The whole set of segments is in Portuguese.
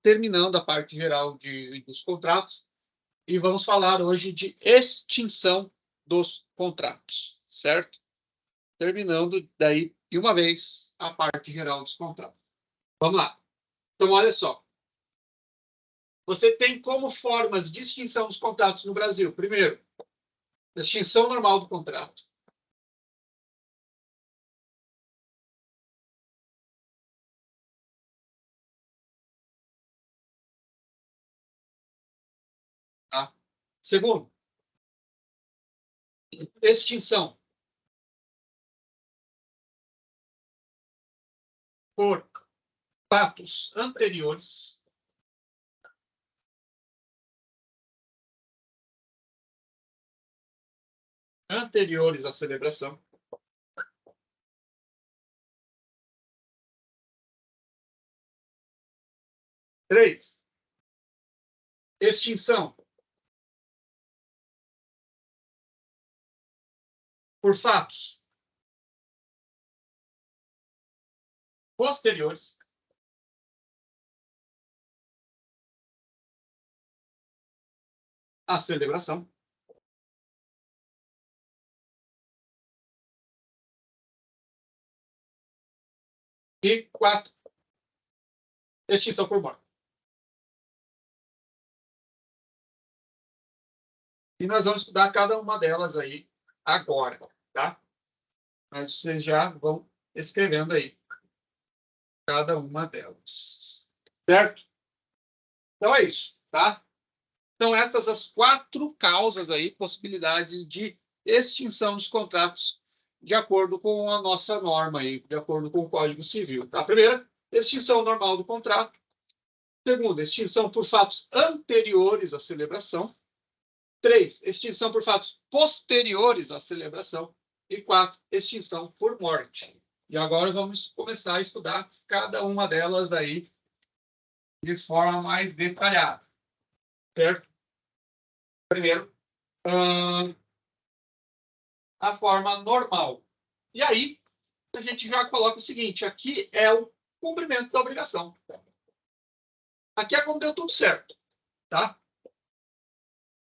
terminando a parte geral dos contratos e vamos falar hoje de extinção dos contratos, certo? Terminando daí, de uma vez, a parte geral dos contratos. Vamos lá. Então, olha só. Você tem como formas de extinção dos contratos no Brasil. Primeiro, extinção normal do contrato. Tá? Segundo, extinção por fatos anteriores à celebração. Três, extinção por fatos posteriores à celebração. E quatro, extinção por morte. E nós vamos estudar cada uma delas aí agora, tá? Mas vocês já vão escrevendo aí cada uma delas, certo? Então é isso, tá? Então essas as 4 causas aí, possibilidades de extinção dos contratos de acordo com a nossa norma aí, de acordo com o Código Civil, tá? Primeira, extinção normal do contrato. Segunda, extinção por fatos anteriores à celebração. 3, extinção por fatos posteriores à celebração. E 4, extinção por morte. E agora vamos começar a estudar cada uma delas aí de forma mais detalhada. Certo? Primeiro, a forma normal. E aí, a gente já coloca o seguinte, aqui é o cumprimento da obrigação. Aqui é quando deu tudo certo, tá?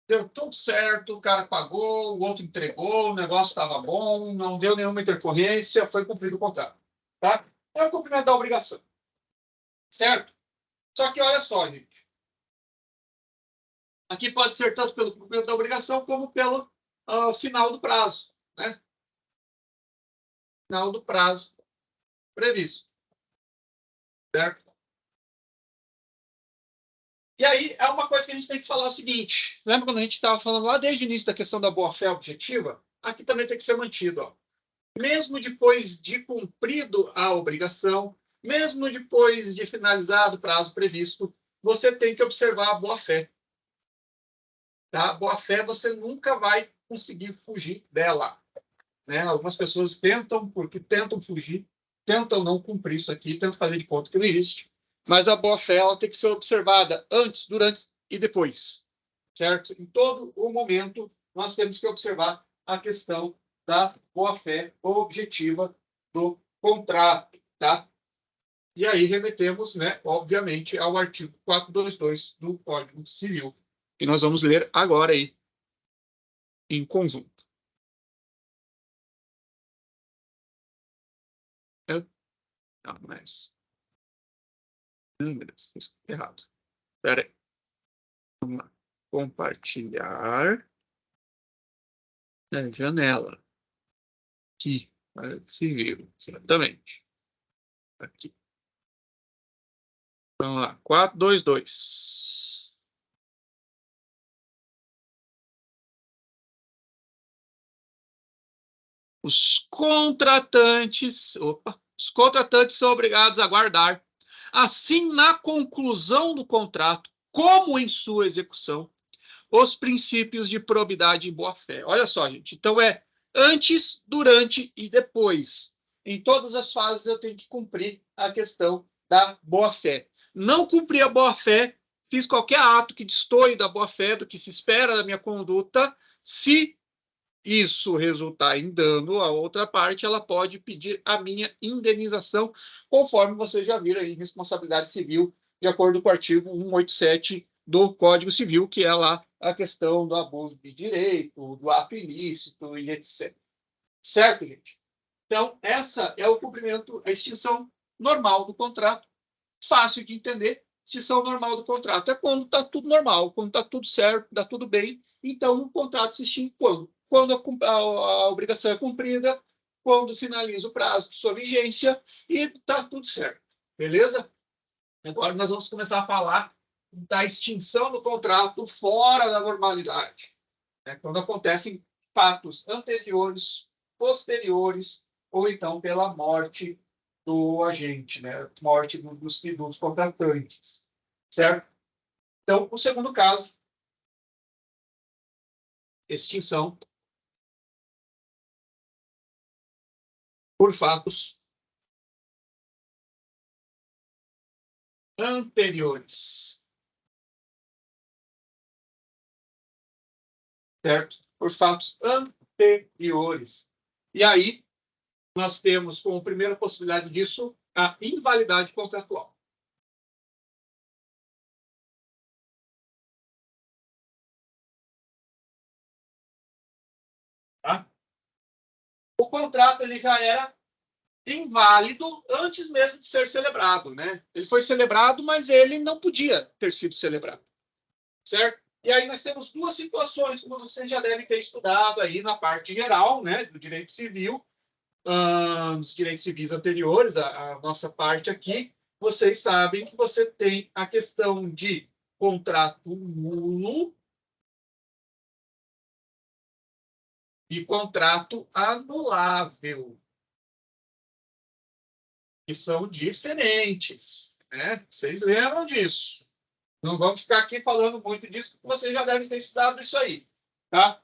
Deu tudo certo, o cara pagou, o outro entregou, o negócio estava bom, não deu nenhuma intercorrência, foi cumprido o contrato, tá? É o cumprimento da obrigação, certo? Só que olha só, gente. Aqui pode ser tanto pelo cumprimento da obrigação como pelo final do prazo, né? Final do prazo previsto, certo? E aí é uma coisa que a gente tem que falar o seguinte. Lembra quando a gente estava falando lá desde o início da questão da boa-fé objetiva? Aqui também tem que ser mantido. Ó. Mesmo depois de cumprido a obrigação, mesmo depois de finalizado o prazo previsto, você tem que observar a boa-fé. Tá? A boa-fé você nunca vai conseguir fugir dela. Né? Algumas pessoas tentam fugir, tentam não cumprir isso aqui, tentam fazer de conta que não existe. Mas a boa-fé ela tem que ser observada antes, durante e depois. Certo? Em todo o momento, nós temos que observar a questão da boa-fé objetiva do contrato. Tá? E aí remetemos, né, obviamente, ao artigo 422 do Código Civil, que nós vamos ler agora aí, em conjunto. Não, mas... meu Deus, fiz errado. Espera aí. Vamos lá. Compartilhar a janela. Aqui. Civil. Exatamente. Aqui. Vamos lá. 422. Os contratantes são obrigados a guardar, assim na conclusão do contrato, como em sua execução, os princípios de probidade e boa-fé. Olha só, gente. Então, é antes, durante e depois. Em todas as fases, eu tenho que cumprir a questão da boa-fé. Não cumprir a boa-fé, fiz qualquer ato que destoie da boa-fé, do que se espera da minha conduta, se isso resultar em dano à outra parte, ela pode pedir a minha indenização, conforme vocês já viram aí, responsabilidade civil de acordo com o artigo 187 do Código Civil, que é lá a questão do abuso de direito, do ato ilícito e etc. Certo, gente? Então, essa é o cumprimento, a extinção normal do contrato. Fácil de entender. Extinção normal do contrato é quando está tudo normal, quando está tudo certo, está tudo bem. Então, o contrato se extingue quando? Quando a obrigação é cumprida, quando finaliza o prazo de sua vigência e está tudo certo. Beleza? Agora nós vamos começar a falar da extinção do contrato fora da normalidade. Né? Quando acontecem fatos anteriores, posteriores, ou então pela morte do agente, né? Morte dos contratantes, certo? Então, o segundo caso, extinção por fatos anteriores, certo? Por fatos anteriores. E aí, nós temos como primeira possibilidade disso a invalidade contratual. Tá? O contrato ele já era inválido antes mesmo de ser celebrado, né? Ele foi celebrado, mas ele não podia ter sido celebrado, certo? E aí nós temos duas situações, como vocês já devem ter estudado aí na parte geral, né, do direito civil, nos direitos civis anteriores, a nossa parte aqui, vocês sabem que você tem a questão de contrato nulo e contrato anulável, que são diferentes, né? Vocês lembram disso? Não vamos ficar aqui falando muito disso, porque vocês já devem ter estudado isso aí, tá?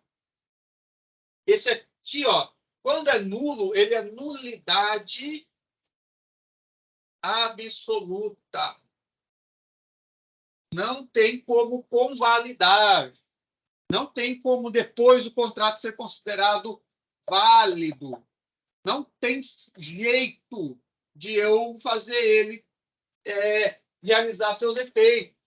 Esse aqui, ó, quando é nulo, ele é nulidade absoluta. Não tem como convalidar. Não tem como depois o contrato ser considerado válido. Não tem jeito de eu fazer ele realizar seus efeitos.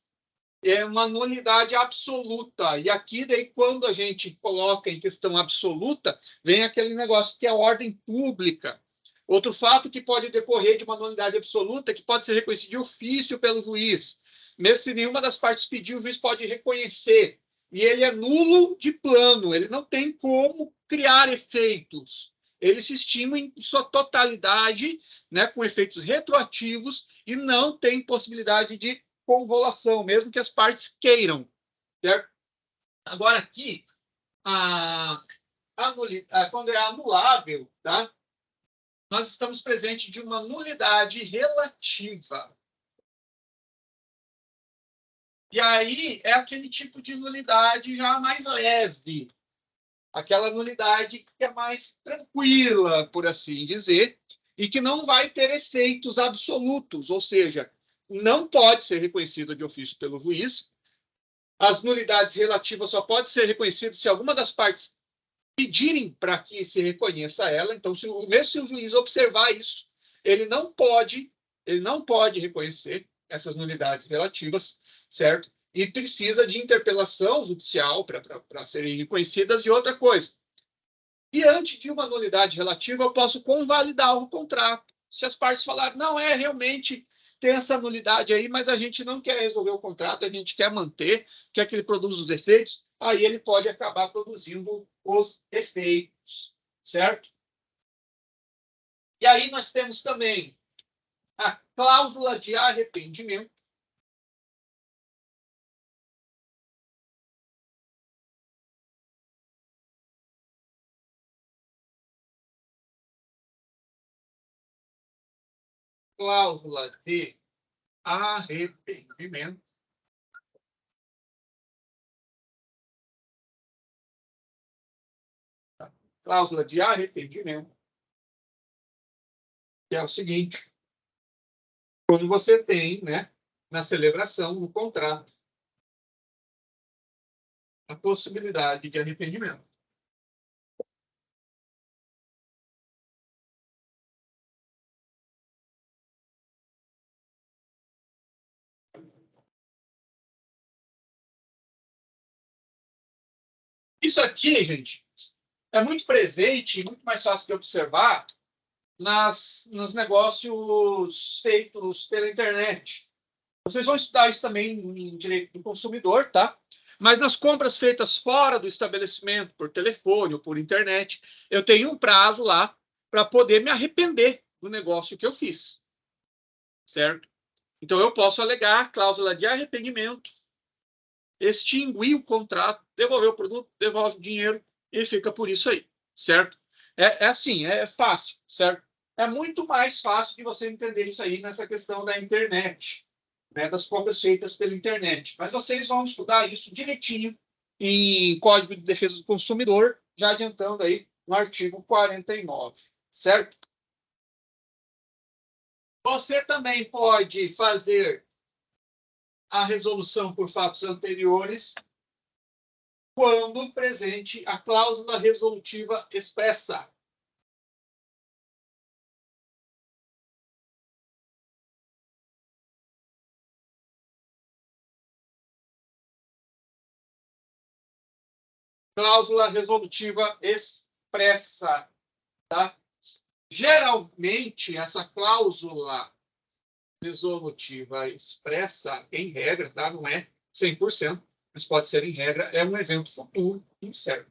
É uma nulidade absoluta. E aqui, daí, quando a gente coloca em questão absoluta, vem aquele negócio que é a ordem pública. Outro fato que pode decorrer de uma nulidade absoluta, que pode ser reconhecido de ofício pelo juiz. Mesmo se nenhuma das partes pedir, o juiz pode reconhecer. E ele é nulo de plano, ele não tem como criar efeitos. Ele se estima em sua totalidade, né, com efeitos retroativos, e não tem possibilidade de convolução, mesmo que as partes queiram, certo? Agora aqui, quando é anulável, tá? Nós estamos presente de uma nulidade relativa. E aí é aquele tipo de nulidade já mais leve, aquela nulidade que é mais tranquila, por assim dizer, e que não vai ter efeitos absolutos, ou seja, não pode ser reconhecida de ofício pelo juiz. As nulidades relativas só podem ser reconhecidas se alguma das partes pedirem para que se reconheça ela. Então, mesmo se o juiz observar isso, ele não pode reconhecer essas nulidades relativas, certo? E precisa de interpelação judicial para serem reconhecidas. E outra coisa, diante de uma nulidade relativa, eu posso convalidar o contrato. Se as partes falarem, não, realmente tem essa nulidade aí, mas a gente não quer resolver o contrato, a gente quer manter, quer que ele produza os efeitos, aí ele pode acabar produzindo os efeitos, certo? E aí nós temos também a cláusula de arrependimento. Cláusula de arrependimento. Cláusula de arrependimento, que é o seguinte: quando você tem, né, na celebração, no contrato, a possibilidade de arrependimento. Isso aqui, gente, é muito presente e muito mais fácil de observar nos negócios feitos pela internet. Vocês vão estudar isso também em direito do consumidor, tá? Mas nas compras feitas fora do estabelecimento, por telefone ou por internet, eu tenho um prazo lá para poder me arrepender do negócio que eu fiz, certo? Então, eu posso alegar a cláusula de arrependimento, extinguir o contrato, devolver o produto, devolve o dinheiro e fica por isso aí, certo? É assim, é fácil, certo? É muito mais fácil de você entender isso aí nessa questão da internet, né, das compras feitas pela internet. Mas vocês vão estudar isso direitinho em Código de Defesa do Consumidor, já adiantando aí no artigo 49, certo? Você também pode fazer a resolução por fatos anteriores quando presente a cláusula resolutiva expressa. Cláusula resolutiva expressa, tá? Geralmente, essa cláusula resolutiva expressa, em regra, tá? Não é 100%, mas pode ser em regra, é um evento futuro incerto.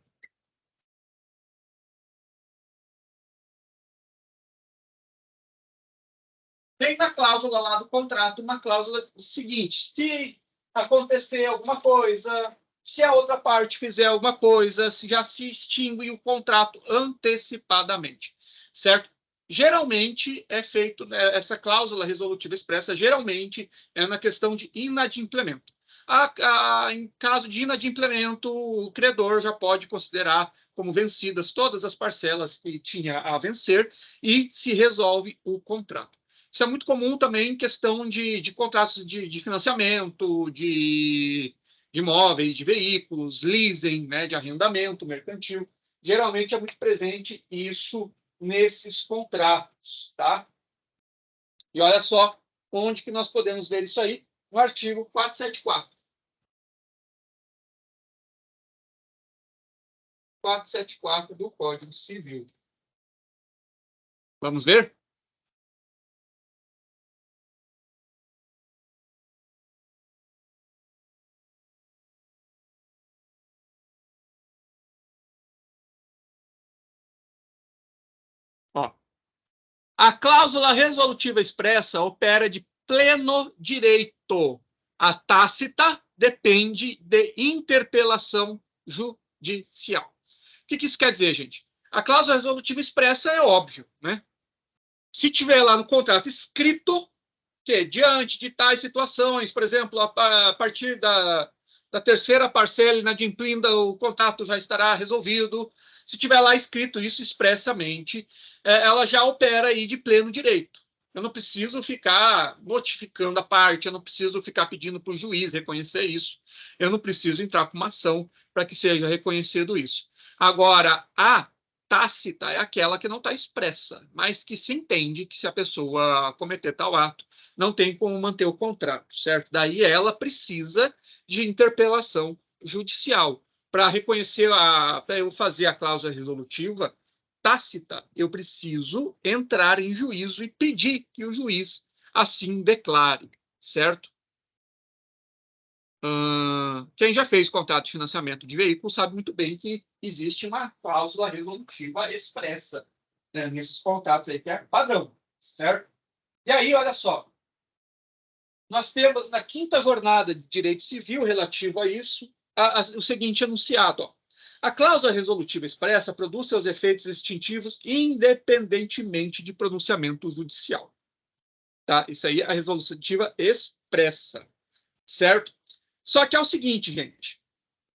Tem na cláusula lá do contrato uma cláusula seguinte: se acontecer alguma coisa, se a outra parte fizer alguma coisa, se já se extingue o contrato antecipadamente, certo? Geralmente é feito, né, essa cláusula resolutiva expressa, geralmente é na questão de inadimplemento. Em caso de inadimplemento, o credor já pode considerar como vencidas todas as parcelas que tinha a vencer e se resolve o contrato. Isso é muito comum também em questão de contratos de financiamento, de imóveis, de veículos, leasing, né, de arrendamento mercantil. Geralmente é muito presente isso nesses contratos, tá? E olha só onde que nós podemos ver isso aí, no artigo 474. 474 do Código Civil. Vamos ver? Ó, a cláusula resolutiva expressa opera de pleno direito. A tácita depende de interpelação judicial. O que isso quer dizer, gente? A cláusula resolutiva expressa é óbvio, né? Se tiver lá no contrato escrito que, diante de tais situações, por exemplo, a partir da terceira parcela inadimplinda, o contrato já estará resolvido. Se tiver lá escrito isso expressamente, ela já opera aí de pleno direito. Eu não preciso ficar notificando a parte, eu não preciso ficar pedindo para o juiz reconhecer isso, eu não preciso entrar com uma ação para que seja reconhecido isso. Agora, a tácita é aquela que não está expressa, mas que se entende que se a pessoa cometer tal ato, não tem como manter o contrato, certo? Daí ela precisa de interpelação judicial. Para reconhecer, para eu fazer a cláusula resolutiva tácita, eu preciso entrar em juízo e pedir que o juiz assim declare, certo? Quem já fez contrato de financiamento de veículo sabe muito bem que existe uma cláusula resolutiva expressa, né, nesses contratos aí, que é padrão, certo? E aí, olha só, nós temos na quinta jornada de direito civil relativo a isso o seguinte enunciado: ó. A cláusula resolutiva expressa produz seus efeitos extintivos independentemente de pronunciamento judicial. Tá? Isso aí é a resolutiva expressa, certo? Só que é o seguinte, gente,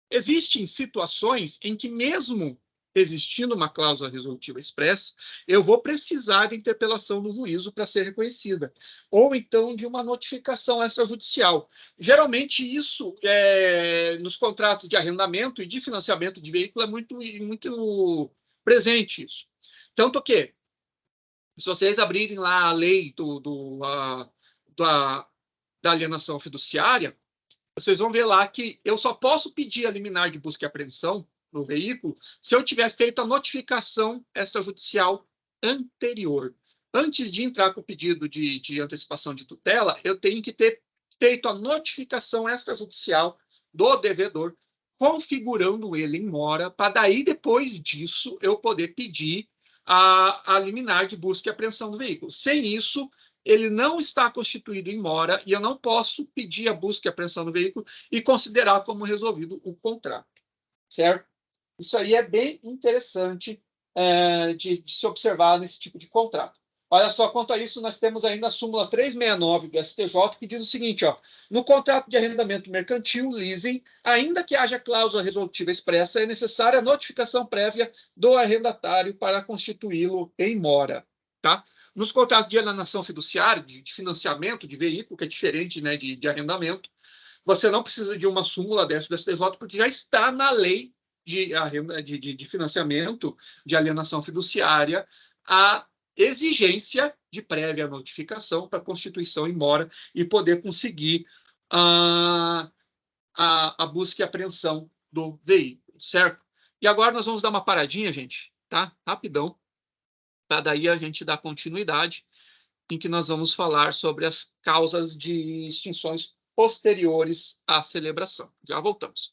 existem situações em que, mesmo existindo uma cláusula resolutiva expressa, eu vou precisar de interpelação no juízo para ser reconhecida, ou então de uma notificação extrajudicial. Geralmente, isso, nos contratos de arrendamento e de financiamento de veículo, é muito presente isso. Tanto que, se vocês abrirem lá a lei da alienação fiduciária, vocês vão ver lá que eu só posso pedir a liminar de busca e apreensão no veículo se eu tiver feito a notificação extrajudicial anterior. Antes de entrar com o pedido de antecipação de tutela, eu tenho que ter feito a notificação extrajudicial do devedor, configurando ele em mora, para daí, depois disso, eu poder pedir a liminar de busca e apreensão do veículo. Sem isso, ele não está constituído em mora e eu não posso pedir a busca e apreensão do veículo e considerar como resolvido o contrato, certo? Isso aí é bem interessante de se observar nesse tipo de contrato. Olha só, quanto a isso, nós temos ainda a súmula 369 do STJ, que diz o seguinte, ó, no contrato de arrendamento mercantil, leasing, ainda que haja cláusula resolutiva expressa, é necessária a notificação prévia do arrendatário para constituí-lo em mora, tá? Nos contratos de alienação fiduciária, de financiamento de veículo, que é diferente, né, de arrendamento, você não precisa de uma súmula dessa do STJ, porque já está na lei de financiamento de alienação fiduciária a exigência de prévia notificação para constituição em mora e poder conseguir a busca e apreensão do veículo, certo? E agora nós vamos dar uma paradinha, gente, tá? Rapidão, para daí a gente dar continuidade, em que nós vamos falar sobre as causas de extinções posteriores à celebração. Já voltamos.